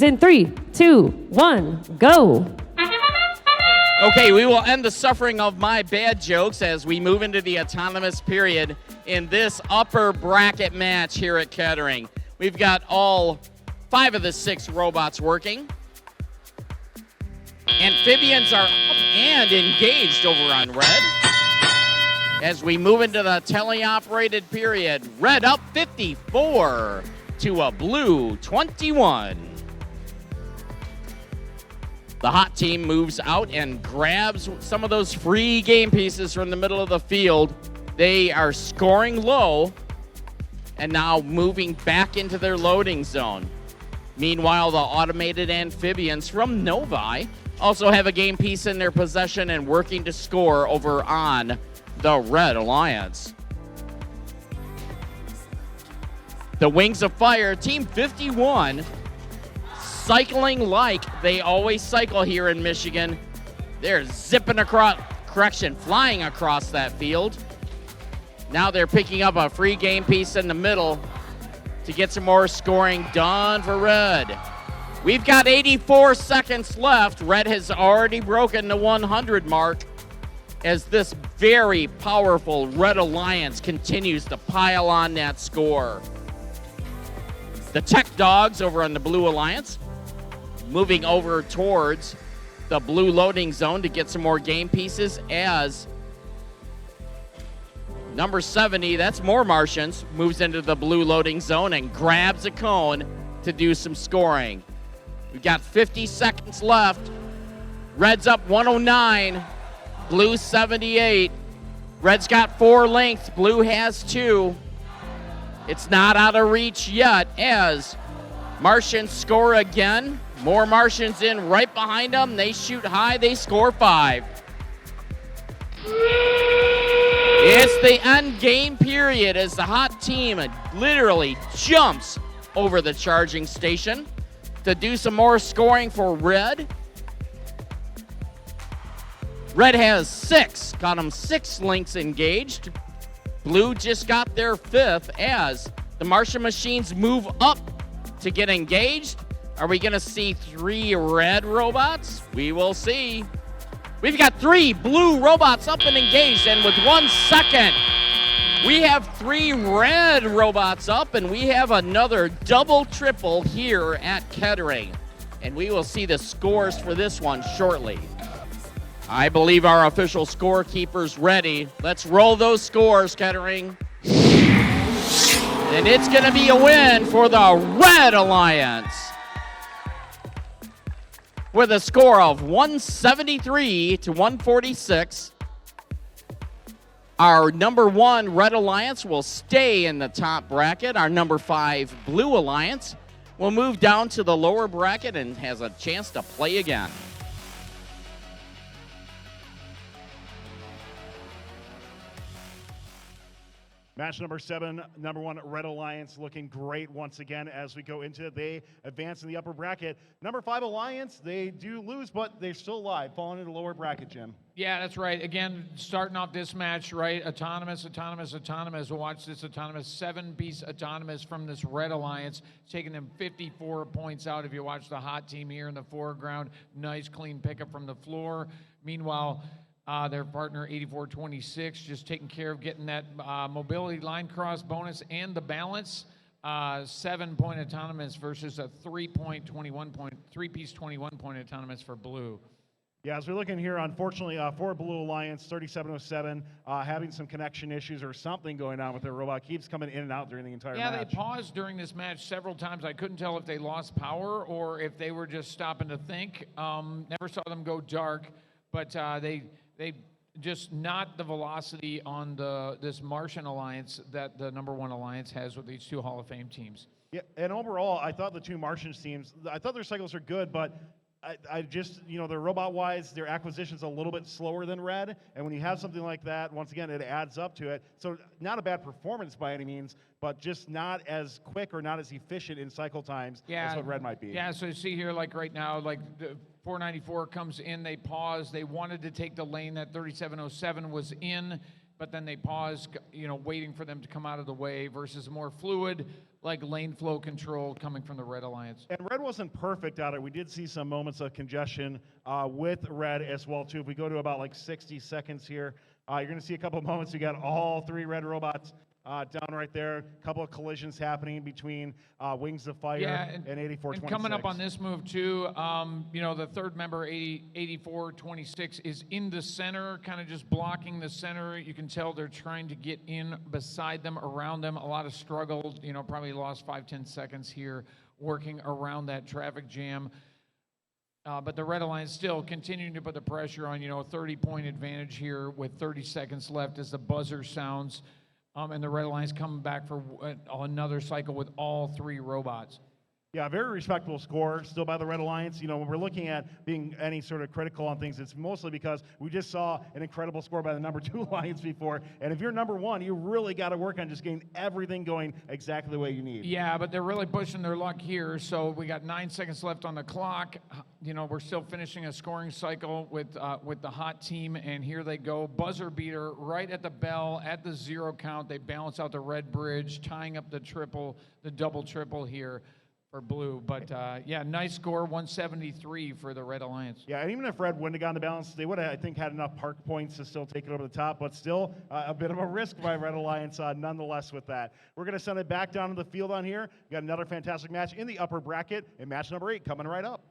In 3, 2, 1, go. Okay, we will end the suffering of my bad jokes as we move into the autonomous period in this upper bracket match here at Kettering. We've got all 5 of the 6 robots working. Amphibians are up and engaged over on red. As we move into the teleoperated period, red up 54 to a blue 21. The hot team moves out and grabs some of those free game pieces from the middle of the field. They are scoring low and now moving back into their loading zone. Meanwhile, the automated amphibians from Novi also have a game piece in their possession and working to score over on the Red Alliance. The Wings of Fire, Team 51, cycling like they always cycle here in Michigan. They're zipping across, flying across that field. Now they're picking up a free game piece in the middle to get some more scoring done for red. We've got 84 seconds left. Red has already broken the 100 mark as this very powerful Red Alliance continues to pile on that score. The Tech Dogs over on the Blue Alliance moving over towards the blue loading zone to get some more game pieces as number 70, that's more Martians, moves into the blue loading zone and grabs a cone to do some scoring. We've got 50 seconds left. Red's up 109, blue 78. Red's got 4 lengths, blue has 2. It's not out of reach yet as Martians score again. More Martians in right behind them. They shoot high, they score 5. It's the end game period as the hot team literally jumps over the charging station to do some more scoring for red. Red has 6, got them 6 links engaged. Blue just got their 5th as the Martian machines move up to get engaged. Are we going to see 3 red robots? We will see. We've got 3 blue robots up and engaged, and with 1 second, we have 3 red robots up, and we have another double-triple here at Kettering. And we will see the scores for this one shortly. I believe our official scorekeeper's ready. Let's roll those scores, Kettering. And it's going to be a win for the Red Alliance with a score of 173 to 146. Our number 1 Red Alliance will stay in the top bracket. Our number 5 Blue Alliance will move down to the lower bracket and has a chance to play again. Match number 7, number 1 Red Alliance looking great once again as we go into it. They advance in the upper bracket. Number 5 Alliance, they do lose, but they're still alive, falling into the lower bracket, Jim. Yeah, that's right. Again, starting off this match, right? Autonomous. We'll watch this autonomous 7-piece autonomous from this Red Alliance, taking them 54 points out. If you watch the hot team here in the foreground, nice clean pickup from the floor. Meanwhile, their partner 8426 just taking care of getting that mobility line cross bonus and the balance. 7-point autonomous versus a 3-piece 21-point autonomous for blue. Yeah, as we're looking here, unfortunately, for Blue Alliance, 3707, having some connection issues or something going on with their robot. Keeps coming in and out during the entire match. Yeah, they paused during this match several times. I couldn't tell if they lost power or if they were just stopping to think. Never saw them go dark, but they just not the velocity on this Martian Alliance that the number 1 Alliance has with these 2 Hall of Fame teams. Yeah, and overall, I thought the 2 Martians teams, I thought their cycles are good, but I just, their robot-wise, their acquisition's a little bit slower than red, and when you have something like that, once again, it adds up to it. So not a bad performance by any means, but just not as quick or not as efficient in cycle times as what red might be. Yeah, so you see here, like right now, like the 494 comes in, they pause, they wanted to take the lane that 3707 was in, but then they paused, waiting for them to come out of the way versus a more fluid like lane flow control coming from the Red Alliance. And Red wasn't perfect at it. We did see some moments of congestion with Red as well too. If we go to about like 60 seconds here, you're going to see a couple of moments. You got all 3 Red robots down right there. A couple of collisions happening between Wings of Fire and 8426. And coming up on this move too, you know, the third member, 8426, is in the center, kind of just blocking the center. You can tell they're trying to get in beside them, around them. A lot of struggle, you know, probably lost 5-10 seconds here working around that traffic jam. But the Red Alliance still continuing to put the pressure on, you know, a 30-point advantage here with 30 seconds left as the buzzer sounds. And the Red Alliance coming back for another cycle with all 3 robots. Yeah, very respectable score still by the Red Alliance. You know, when we're looking at being any sort of critical on things, it's mostly because we just saw an incredible score by the number 2 Alliance before. And if you're number 1, you really got to work on just getting everything going exactly the way you need. Yeah, but they're really pushing their luck here. So we got 9 seconds left on the clock. You know, we're still finishing a scoring cycle with the hot team, and here they go. Buzzer beater right at the bell at the 0 count. They balance out the red bridge, tying up the double triple here for blue. But yeah, nice score, 173 for the Red Alliance. Yeah, and even if Red wouldn't have gotten the balance, they would have, I think, had enough park points to still take it over the top, but still a bit of a risk by Red Alliance nonetheless with that. We're going to send it back down to the field on here. We got another fantastic match in the upper bracket, and match number 8 coming right up.